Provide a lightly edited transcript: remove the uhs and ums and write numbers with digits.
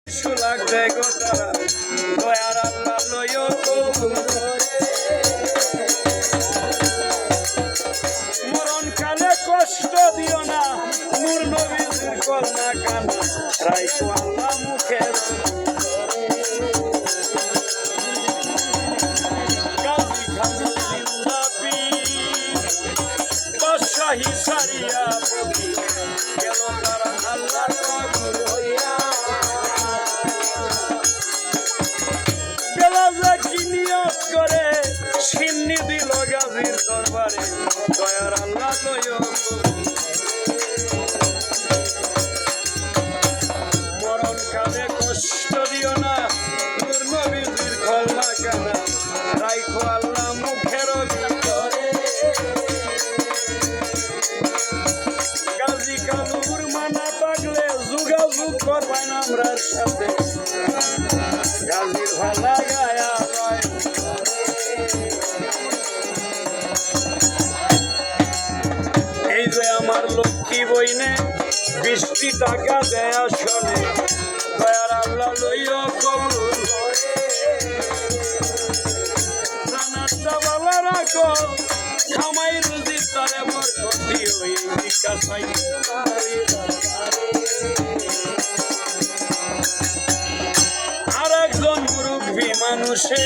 সুলাগ দেখো তারা দয়ার আল্লাহ লয় মরণ কালে কষ্ট দিও না নূর নবীর কন্যা কানা রাইখো আল্লাহ মুখের গাজী খাজু জিন্দাবি বাদশাহী সারিয়া বলি গেল তারা আল্লাহর কবুল হইয়া নিয়ত করে সিন্নি দিল গাজীর দরবারে দয়ার আল্লাহ লয় মরণ কালে কষ্ট দিও না নূর নবীর কন্যা কানা রাইখো আল্লাহ মুখের ভিতরে গাজী কালুর মানা পাগলে যোগাযোগ করবেন আমরার সাথে গাজীর ভালা গায়া এই যে আমার লক্ষ্মী বইনে 20 টাকা দেয়া শোনে দয়ার আল্লাহ লইও কবুল জানাতটা ভালো রাখো খামাই রুজি তারে বরকত দিও এই বিকাশ আর একজন মুরব্বী মানুষে